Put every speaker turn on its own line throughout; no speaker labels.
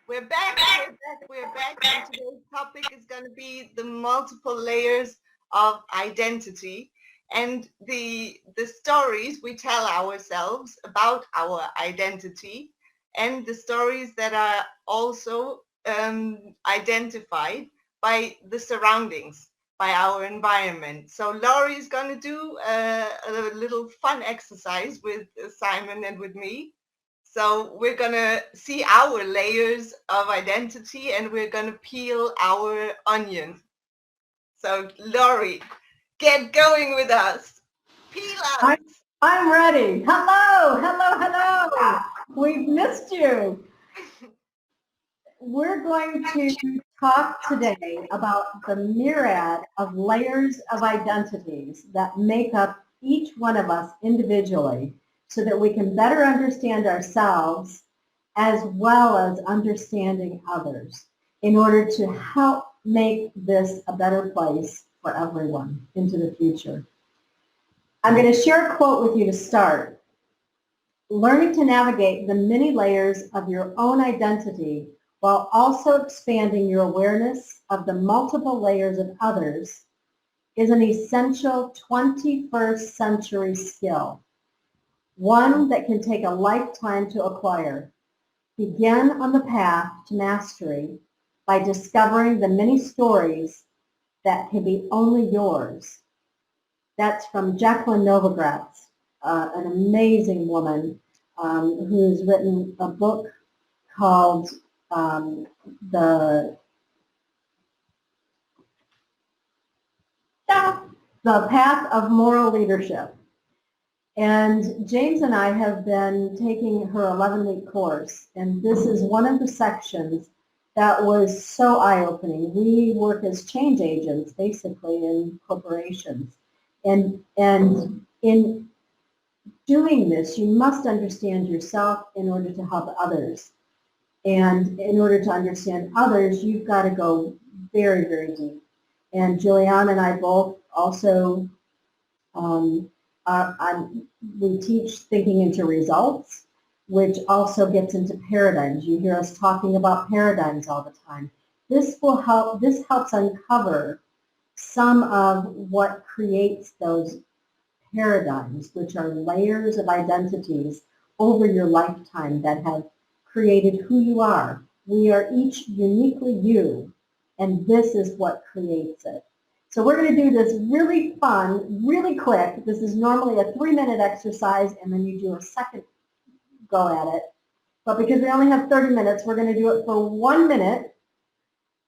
We're back. We're back. And today's topic is going to be the multiple layers of identity and the stories we tell ourselves about our identity, and the stories that are also identified by the surroundings, by our environment. So Laurie is going to do a little fun exercise with Simon and with me. So we're going to see our layers of identity and we're going to peel our onion. So Laurie, get going with us. Peel us.
I'm ready. Hello, hello, hello. We've missed you. We're going to talk today about the myriad of layers of identities that make up each one of us individually so that we can better understand ourselves as well as understanding others in order to help make this a better place for everyone into the future. I'm going to share a quote with you to start. Learning to navigate the many layers of your own identity while also expanding your awareness of the multiple layers of others is an essential 21st century skill, one that can take a lifetime to acquire. Begin on the path to mastery by discovering the many stories that can be only yours. That's from Jacqueline Novogratz, an amazing woman who's written a book called The Path of Moral Leadership. And James and I have been taking her 11-week course, and this is one of the sections that was so eye-opening. We work as change agents, basically, in corporations. And in doing this, you must understand yourself in order to help others. And in order to understand others, you've got to go very, very deep. And Juliane and I both also, we teach thinking into results, which also gets into paradigms. You hear us talking about paradigms all the time. This helps uncover some of what creates those paradigms, which are layers of identities over your lifetime that have created who you are. We are each uniquely you, and this is what creates it. So we're going to do this really fun, really quick. This is normally a 3-minute exercise, and then you do a second go at it. But because we only have 30 minutes, we're going to do it for 1 minute.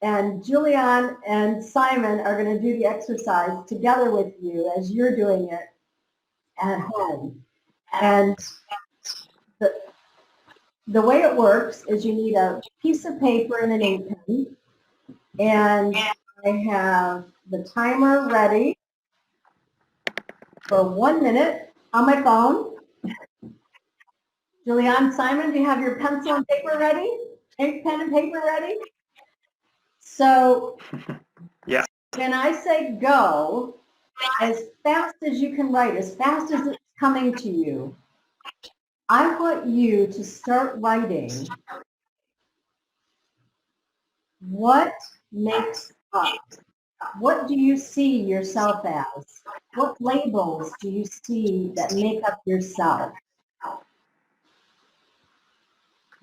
And Juliane and Simon are going to do the exercise together with you as you're doing it at home. And the way it works is you need a piece of paper and an ink pen. And I have the timer ready for 1 minute on my phone. Juliane, Simon, do you have your pencil and paper ready? Ink, pen, and paper ready? So
yeah.
When I say go, as fast as you can write, as fast as it's coming to you, I want you to start writing what makes up. What do you see yourself as? What labels do you see that make up yourself?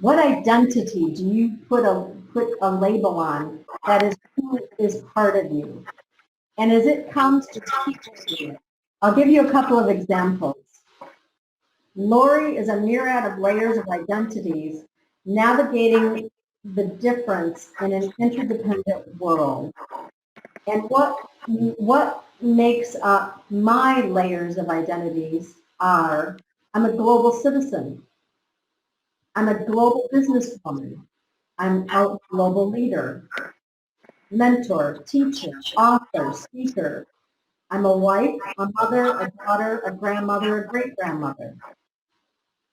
What identity do you put a label on that is who is part of you? And as it comes, just keep doing it. I'll give you a couple of examples. Laurie is a myriad of layers of identities navigating the difference in an interdependent world. And what makes up my layers of identities are, I'm a global citizen. I'm a global businesswoman. I'm a global leader, mentor, teacher, author, speaker. I'm a wife, a mother, a daughter, a grandmother, a great-grandmother.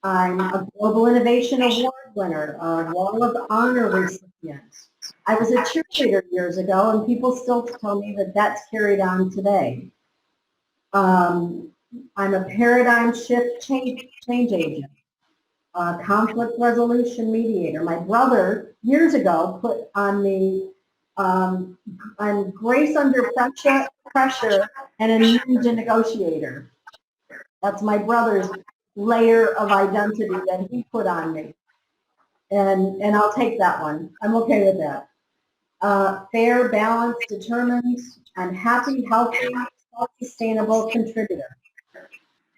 I'm a Global Innovation Award winner, a Wall of Honor recipient. I was a cheerleader years ago, and people still tell me that that's carried on today. I'm a paradigm shift change agent, a conflict resolution mediator. My brother years ago put on me on grace under pressure and a ninja negotiator. That's my brother's layer of identity that he put on me. And I'll take that one. I'm okay with that. Fair, balanced, determined, I'm happy, healthy, self-sustainable contributor.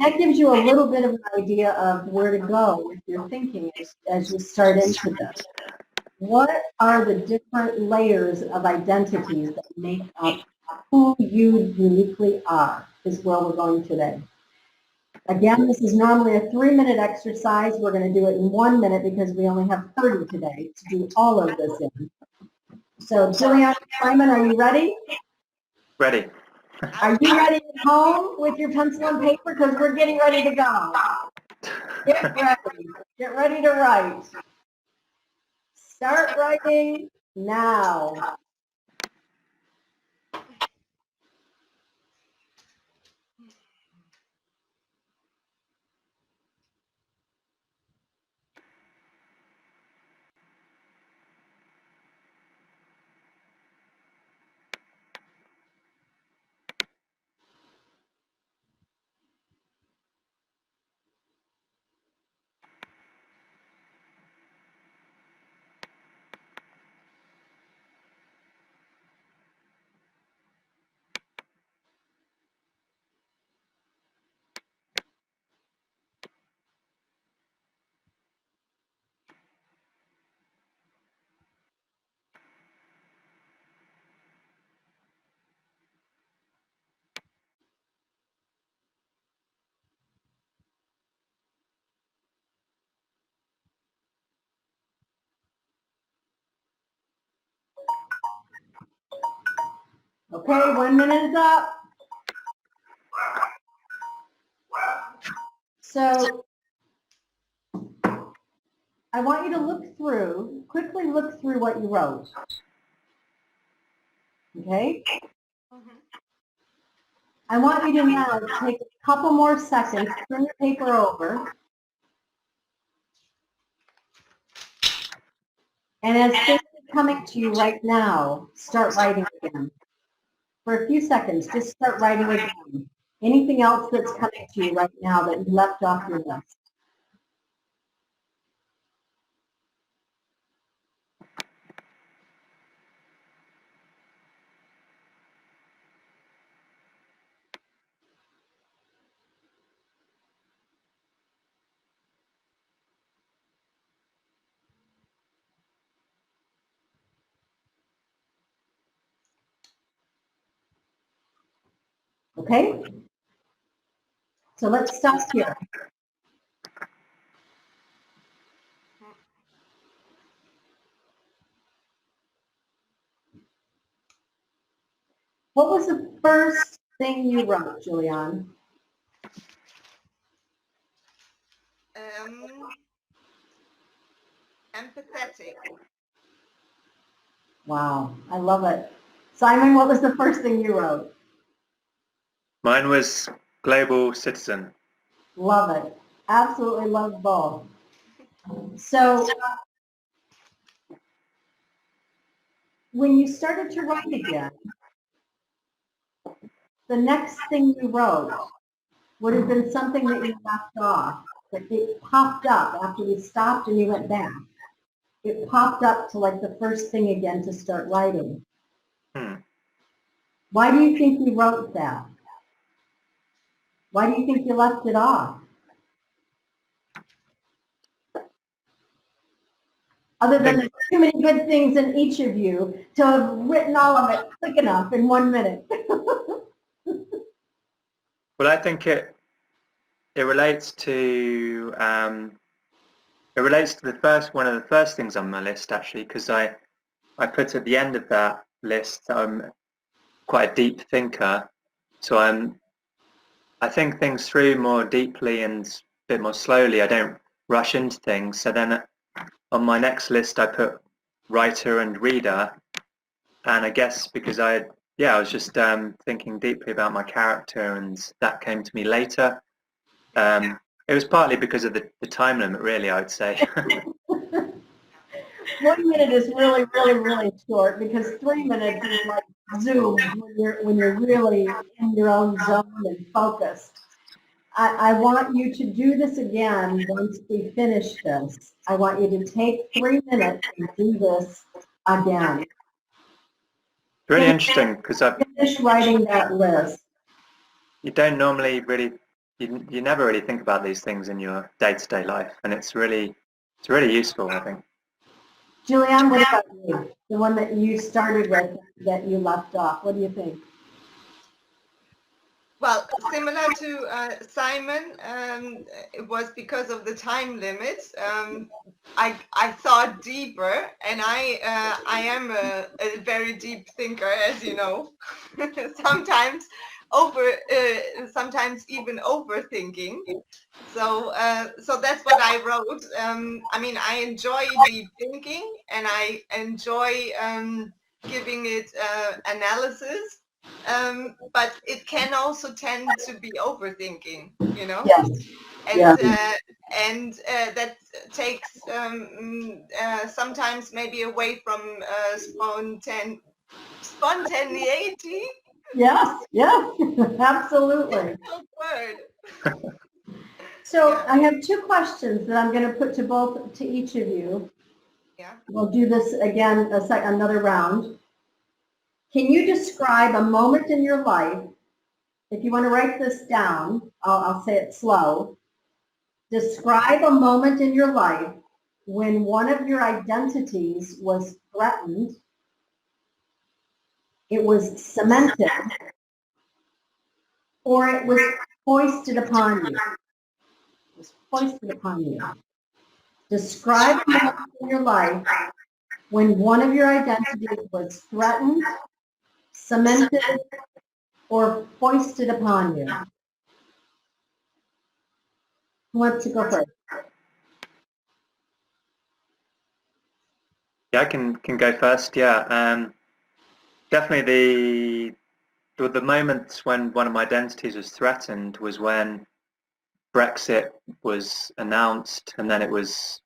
That gives you a little bit of an idea of where to go with your thinking as you start into this. What are the different layers of identities that make up who you uniquely are is where we're going today. Again, this is normally a 3-minute exercise. We're going to do it in 1 minute because we only have 30 today to do all of this in. So, Juliane, Simon, are you ready?
Ready.
Are you ready at home with your pencil and paper? Because we're getting ready to go. Get ready. Get ready to write. Start writing now. Okay, 1 minute is up. So I want you to quickly look through what you wrote. Okay? I want you to now take a couple more seconds, turn your paper over, and as things are coming to you right now, start writing again. For a few seconds, just start writing again. Anything else that's coming to you right now that you left off your list. Okay? So let's stop here. What was the first thing you wrote, Juliane?
Empathetic.
Wow, I love it. Simon, what was the first thing you wrote?
Mine was global citizen.
Love it. Absolutely love both. So when you started to write again, the next thing you wrote would have been something that you left off, but it popped up after you stopped and you went back. It popped up to like the first thing again to start writing. Why do you think you wrote that? Why do you think you left it off? Other than there's too many good things in each of you to have written all of it quick enough in 1 minute.
Well, I think it relates to one of the first things on my list, actually, because I put at the end of that list I'm quite a deep thinker, so I think things through more deeply and a bit more slowly. I don't rush into things. So then on my next list I put writer and reader, and I guess because I was just thinking deeply about my character, and that came to me later. It was partly because of the time limit, really, I would say.
1 minute is really, really, really short because 3 minutes is like Zoom when you're really in your own zone and focused. I want you to do this again once we finish this. I want you to take 3 minutes and do this again.
It's really interesting because
Finish writing that list.
you don't normally really, you never really think about these things in your day-to-day life, and it's really useful, I think.
Juliane, what about you? The one that you started with that you left off. What do you think?
Well, similar to Simon, it was because of the time limit. I thought deeper, and I am a very deep thinker, as you know. Sometimes sometimes even overthinking. So that's what I wrote. I mean, I enjoy deep thinking, and I enjoy giving it analysis. But it can also tend to be overthinking, you know.
Yes.
And that takes sometimes maybe away from spontaneity.
Yes, absolutely.
Word.
So
Yeah.
I have 2 questions that I'm going to put to each of you.
Yeah.
We'll do this again, another round. Can you describe a moment in your life? If you want to write this down, I'll say it slow. Describe a moment in your life when one of your identities was threatened, it was cemented, or it was foisted upon you. It was foisted upon you. Describe a moment in your life when one of your identities was threatened, cemented, or foisted upon you. Who wants to go first?
Yeah, I can go first. Yeah, definitely the moment when one of my identities was threatened was when Brexit was announced, and then it was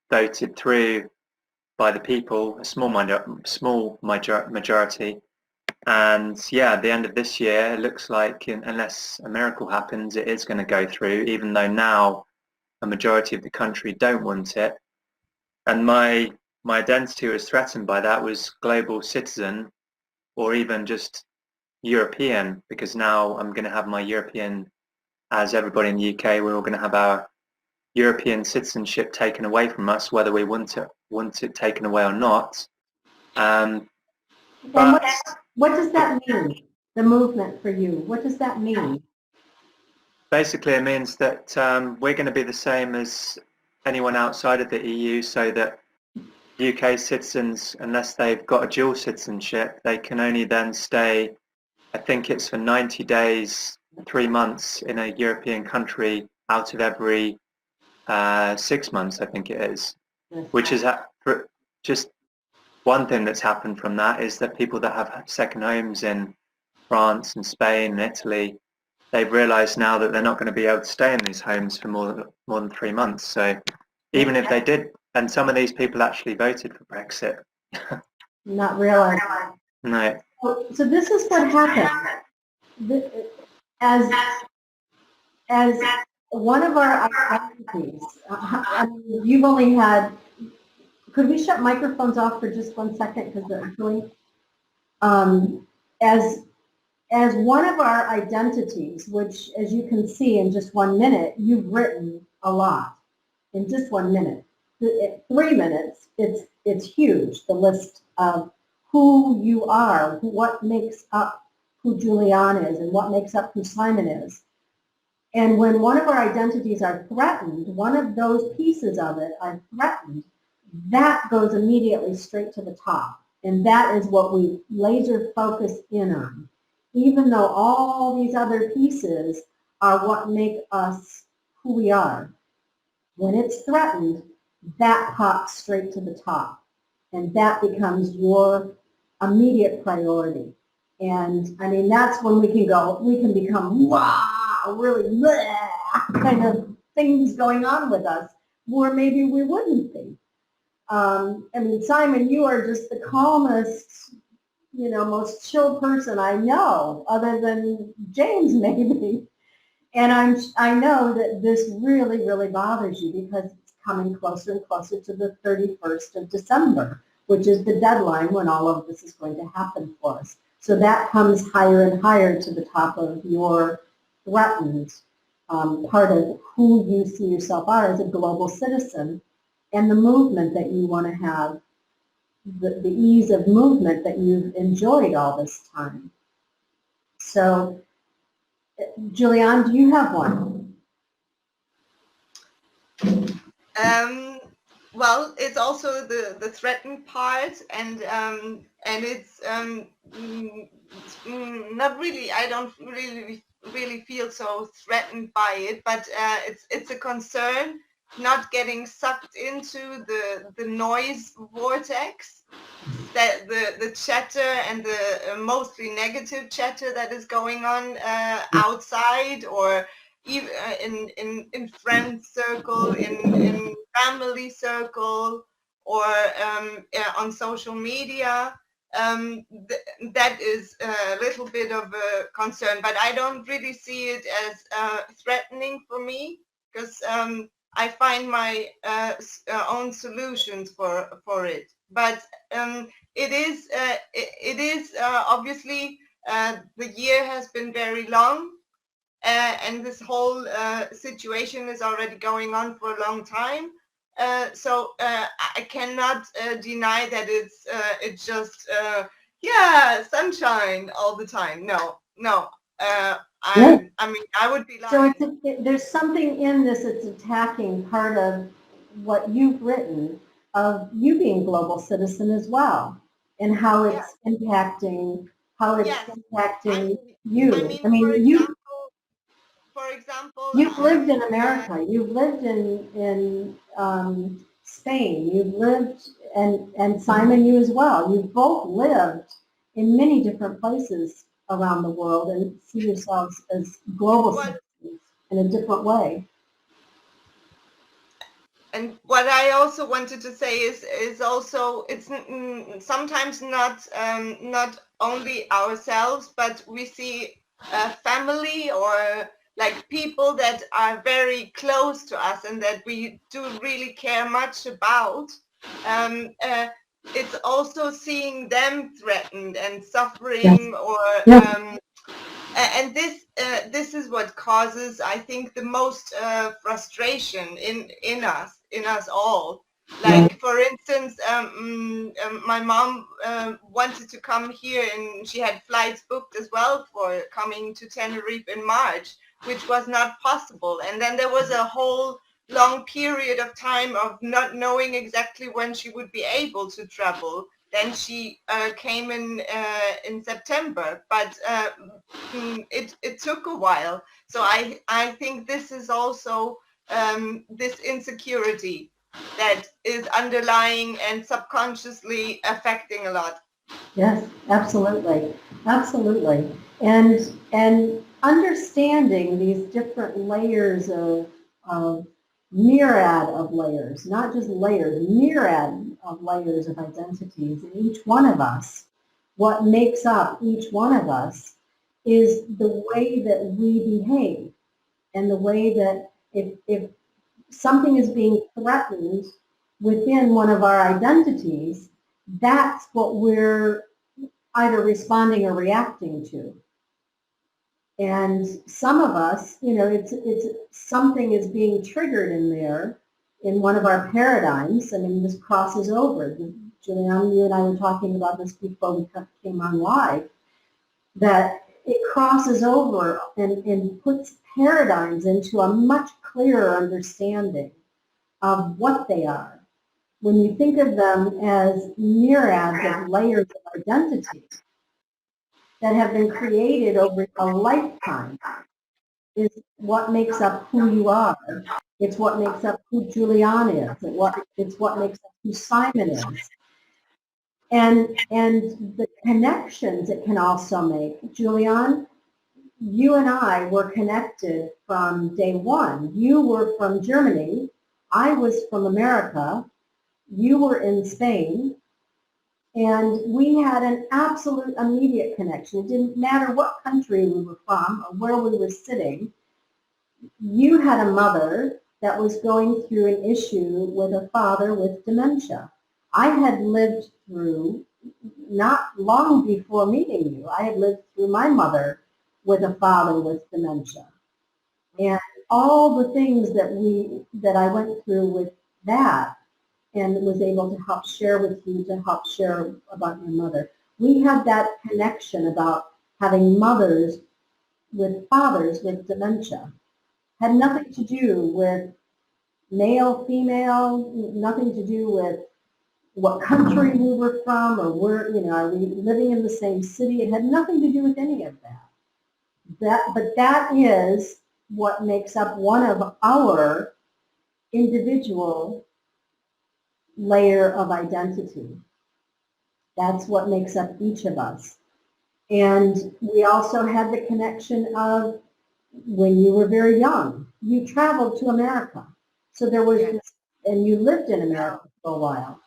voted through by the people, a small majority. And yeah, at the end of this year, it looks like, unless a miracle happens, it is going to go through, even though now a majority of the country don't want it. And my identity was threatened by that was global citizen, or even just European, because now I'm going to have my European, as everybody in the UK, we're all going to have our European citizenship taken away from us, whether we want it taken away or not.
But what does that mean, the movement for you? What does that mean?
Basically, it means that we're going to be the same as anyone outside of the EU, so that UK citizens, unless they've got a dual citizenship, they can only then stay, I think it's for 90 days, 3 months in a European country out of every 6 months, I think it is, which is just one thing that's happened from that is that people that have second homes in France and Spain and Italy, they've realised now that they're not going to be able to stay in these homes for more than 3 months. So even if they did, and some of these people actually voted for Brexit.
Not realizing.
No.
So this is what happened. As one of our identities, I mean, you've only had, could we shut microphones off for just 1 second because they're echoing? As one of our identities, which as you can see in just 1 minute, you've written a lot in just 1 minute. 3 minutes, it's huge, the list of who you are, what makes up who Juliane is and what makes up who Simon is. And when one of our identities are threatened, one of those pieces of it are threatened, that goes immediately straight to the top. And that is what we laser focus in on. Even though all these other pieces are what make us who we are. When it's threatened, that pops straight to the top. And that becomes your immediate priority. And I mean, that's when we can become, wow, really bleh, kind of things going on with us, where maybe we wouldn't be. I mean, Simon, you are just the calmest, most chill person I know, other than James maybe. And I know that this really, really bothers you because it's coming closer and closer to the 31st of December, which is the deadline when all of this is going to happen for us. So that comes higher and higher to the top of your threatened part of who you see yourself are as a global citizen and the movement that you want to have, the ease of movement that you've enjoyed all this time. So, Juliane, do you have one?
Well, it's also the threatened part, and it's not really. I don't really feel so threatened by it, but it's a concern not getting sucked into the noise vortex, that the chatter and the mostly negative chatter that is going on outside, or even in friend circle, in family circle, or on social media. That is a little bit of a concern, but I don't really see it as threatening for me, because I find my own solutions for it. But it is obviously the year has been very long, and this whole situation is already going on for a long time. So I cannot deny that it's just sunshine all the time. No. I mean, I would be lying.
So there's something in this that's attacking part of what you've written of you being global citizen as well, and how it's impacting you.
I mean, for example,
you've lived in America. You've lived in Spain. You've lived, and Simon, you as well. You've both lived in many different places around the world and see yourselves as global citizens in a different way.
And what I also wanted to say is also it's sometimes not only ourselves, but we see family or like people that are very close to us and that we do really care much about. It's also seeing them threatened and suffering, or and this is what causes, I think, the most frustration in us all. Like, for instance, my mom wanted to come here, and she had flights booked as well for coming to Tenerife in March, which was not possible. And then there was a whole long period of time of not knowing exactly when she would be able to travel. Then she came in September, but it took a while. So I think this is also this insecurity that is underlying and subconsciously affecting a lot.
Yes, absolutely, absolutely, and understanding these different layers of myriad of layers, not just layers, myriad of layers of identities in each one of us. What makes up each one of us is the way that we behave, and the way that if something is being threatened within one of our identities, that's what we're either responding or reacting to. And some of us, it's something is being triggered in there in one of our paradigms. I mean, this crosses over. Juliane, you and I were talking about this before we came on live, that it crosses over and puts paradigms into a much clearer understanding of what they are. When you think of them as myriads of layers of identity that have been created over a lifetime, is what makes up who you are. It's what makes up who Juliane is. It's what makes up who Simon is. And the connections it can also make. Juliane, you and I were connected from day one. You were from Germany. I was from America. You were in Spain, and we had an absolute immediate connection. It didn't matter what country we were from or where we were sitting. You had a mother that was going through an issue with a father with dementia. I had lived through, not long before meeting you, I had lived through my mother with a father with dementia. And all the things that I went through with that, and was able to help share with you, to help share about your mother. We had that connection about having mothers with fathers with dementia. Had nothing to do with male, female, nothing to do with what country we were from or where, are we living in the same city. It had nothing to do with any of that. But that is what makes up one of our individual layer of identity. That's what makes up each of us. And we also had the connection of when you were very young, you traveled to America. So there was this, and you lived in America for a while.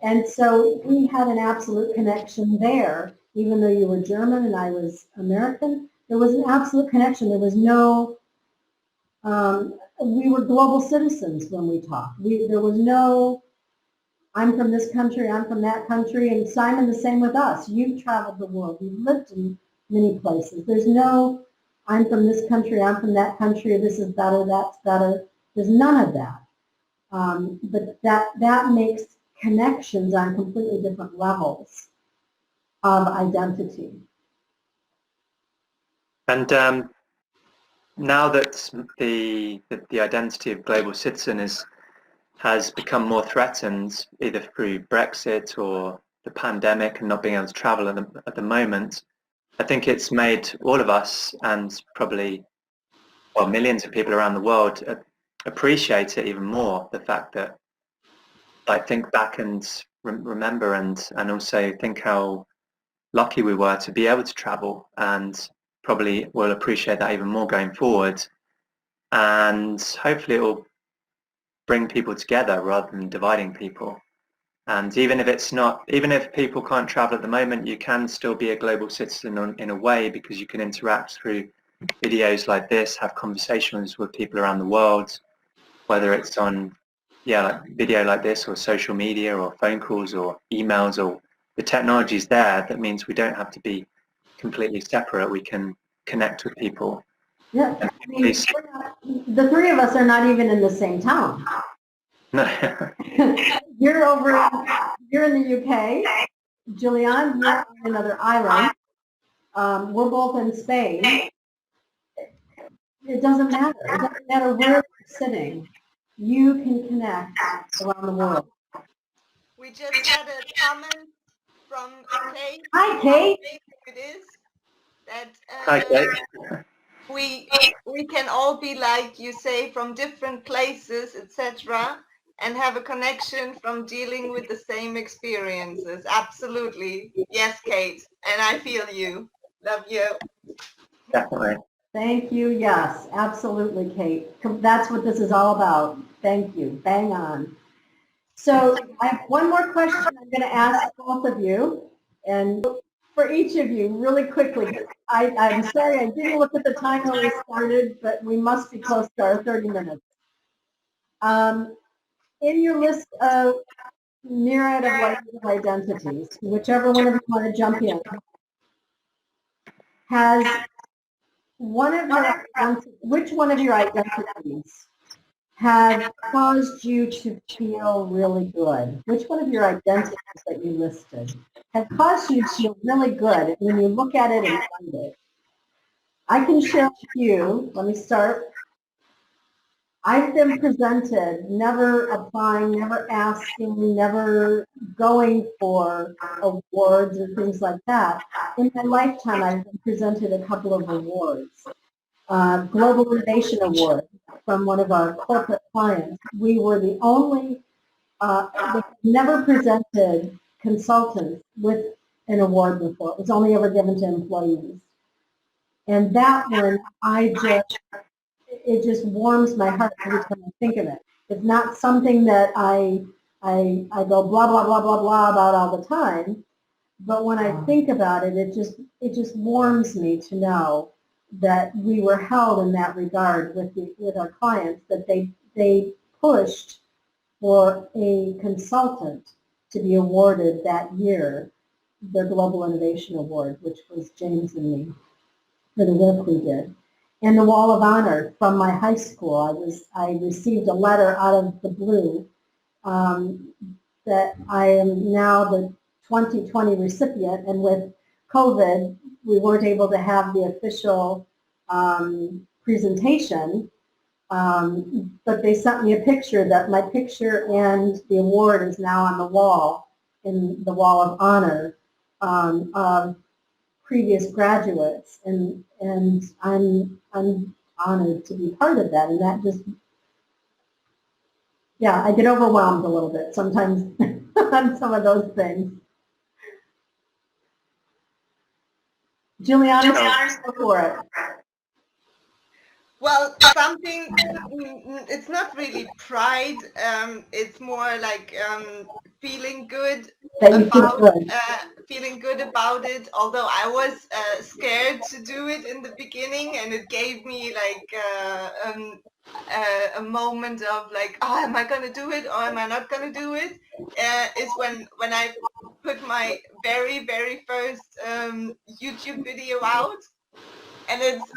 And so we had an absolute connection there, even though you were German and I was American. There was an absolute connection. There was no, we were global citizens when we talked. There was no, I'm from this country, I'm from that country, and Simon, the same with us. You've traveled the world. You've lived in many places. There's no, I'm from this country, I'm from that country, this is better, that's better. There's none of that. But that makes connections on completely different levels of identity.
And now that the identity of global citizen has become more threatened, either through Brexit or the pandemic and not being able to travel at the moment, I think it's made all of us, and probably millions of people around the world, appreciate it even more. The fact that, think back and remember and also think how lucky we were to be able to travel, and probably will appreciate that even more going forward. And hopefully it will bring people together rather than dividing people. And even if people can't travel at the moment, you can still be a global citizen in a way, because you can interact through videos like this, have conversations with people around the world, whether it's on video like this, or social media, or phone calls, or emails, or the technology's there. That means we don't have to be completely separate. We can connect with people.
Yeah, I mean, the three of us are not even in the same town.
No.
You're in the UK. Juliane, you're on another island. We're both in Spain. It doesn't matter. It doesn't matter where you're sitting. You can connect around the world.
We just had a comment from Kate.
Hi, Kate.
It is that
Hi, Kate.
we can all be, like you say, from different places, etc., and have a connection from dealing with the same experiences. Absolutely. Yes, Kate. And I feel you. Love you.
Definitely.
Thank you. Yes, absolutely, Kate. That's what this is all about. Thank you. Bang on. So I have one more question I'm going to ask both of you, and for each of you, really quickly. I'm sorry I didn't look at the time when we started, but we must be close to our 30 minutes. In your list of myriad of layers of identities, whichever one of you want to jump in, which one of your identities have caused you to feel really good? Which one of your identities that you listed have caused you to feel really good when you look at it and find it? I can share with you, let me start. I've been presented, never applying, never asking, never going for awards or things like that. In my lifetime, I've been presented a couple of awards. Global Innovation Award from one of our corporate clients. We were the only, they never presented consultants with an award before. It was only ever given to employees. And that one, it just warms my heart every time I think of it. It's not something that I I go blah, blah, blah, blah, blah about all the time. But when I think about it, it just warms me to know that we were held in that regard with our clients, that they pushed for a consultant to be awarded that year the Global Innovation Award, which was James and me, for the work we did. And the Wall of Honor from my high school. I received a letter out of the blue that I am now the 2020 recipient, and with COVID, we weren't able to have the official presentation, but they sent me a picture that my picture and the award is now on the wall, in the Wall of Honor of previous graduates, and I'm honored to be part of that, and that just, yeah, I get overwhelmed a little bit sometimes on some of those things. Juliane, go for it.
Well, something, it's not really pride, it's more like feeling good feeling good about it, although I was scared to do it in the beginning, and it gave me like a moment of like, oh, am I gonna do it or am I not gonna do it? Is when I put my very first YouTube video out, and it's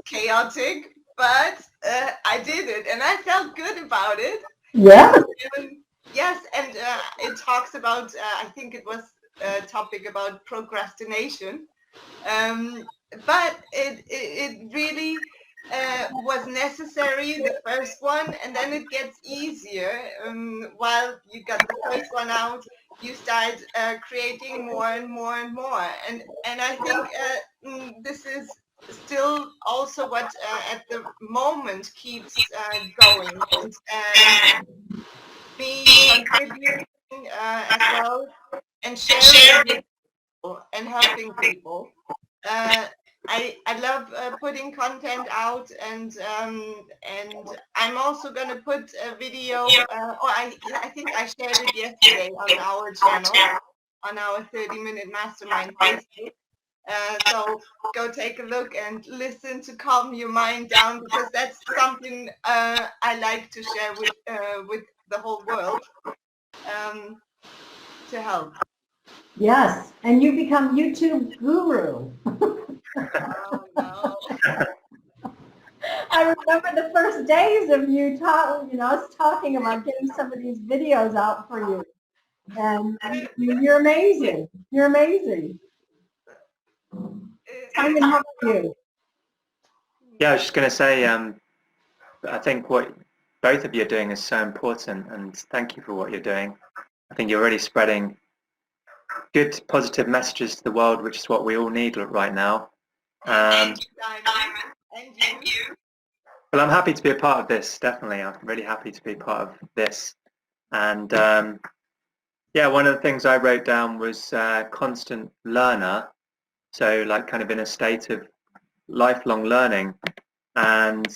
chaotic, but I did it and I felt good about it.
Yeah.
Yes, and it talks about, I think it was a topic about procrastination, but it really was necessary, the first one, and then it gets easier. While you got the first one out, you start creating more and more and more, and I think this is still also what at the moment keeps going, and me contributing as well, and sharing with people and helping people. I love putting content out, and I'm also gonna put a video. Or I think I shared it yesterday on our channel, on our 30-minute Mastermind Facebook. So go take a look and listen to calm your mind down, because that's something I like to share with the whole world, to help.
Yes, and you become YouTube guru.
Oh no.
I remember the first days of you us talking about getting some of these videos out for you. And you're amazing. You're amazing. Simon, how about you?
Yeah, I was just going to say, I think what both of you are doing is so important, and thank you for what you're doing. I think you're really spreading good, positive messages to the world, which is what we all need right now.
And you.
Well, I'm happy to be a part of this, definitely. I'm really happy to be part of this. And yeah, one of the things I wrote down was constant learner. So like kind of in a state of lifelong learning. And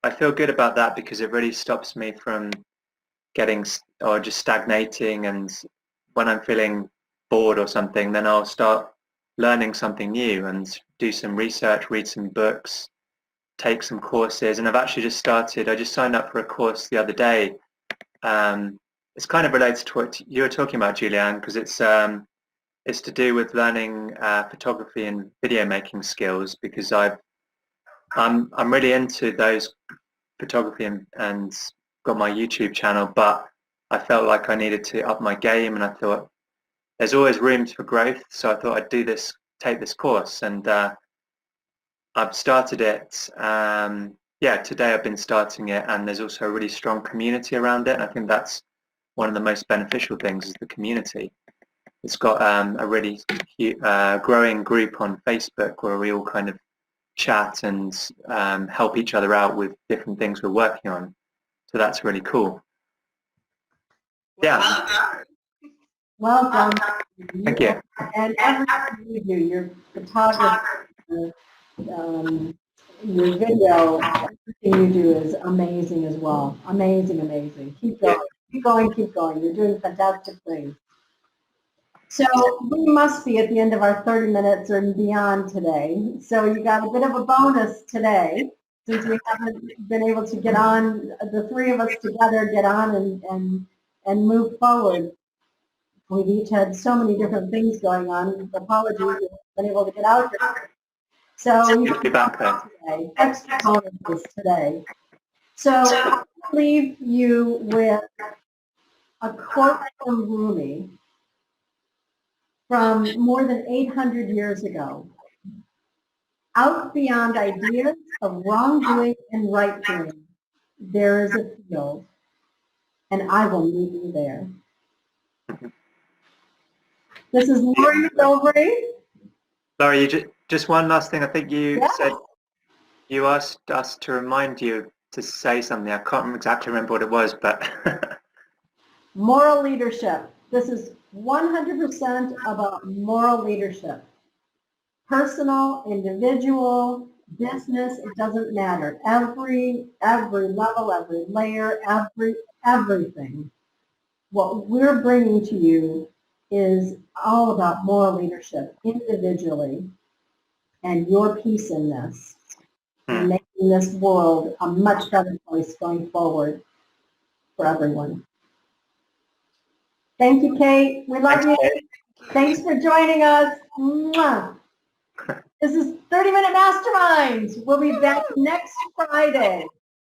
I feel good about that because it really stops me from getting or just stagnating. And when I'm feeling bored or something, then I'll start learning something new and do some research, read some books, take some courses. And I've actually just started, I just signed up for a course the other day. It's kind of related to what you were talking about, Juliane, because it's to do with learning photography and video making skills, because I'm really into those photography and got my YouTube channel, but I felt like I needed to up my game, and I thought there's always room for growth, so I thought I'd take this course, and I've started it. Yeah, today I've been starting it, and there's also a really strong community around it, and I think that's one of the most beneficial things is the community. It's got a really growing group on Facebook where we all kind of chat and help each other out with different things we're working on. So that's really cool. Yeah.
Well done.
Thank you.
And everything you do, your photography, your video, everything you do is amazing as well. Amazing, amazing. Keep going. Keep going, keep going. You're doing fantastic things. So we must be at the end of our 30 minutes or beyond today. So you got a bit of a bonus today, since we haven't been able to get on, the three of us together, get on and move forward. We've each had so many different things going on. Apologies, we haven't been able to get out here. So
You'll be back there.
today, extra bonuses today. So I'll leave you with a quote from Rumi from more than 800 years ago. Out beyond ideas of wrongdoing and right doing, there is a field, and I will meet you there. This is Lori Silvery.
Laurie, just one last thing. I think you
Yeah.
said you asked us to remind you to say something. I can't exactly remember what it was, but
Moral leadership. This is 100% about moral leadership. Personal, individual, business, it doesn't matter. Every level, every layer, everything. What we're bringing to you is all about moral leadership individually and your piece in this, and making this world a much better place going forward for everyone. Thank you, Kate. We love you. Thanks for joining us. Mwah. This is 30 Minute Mastermind. We'll be back next Friday.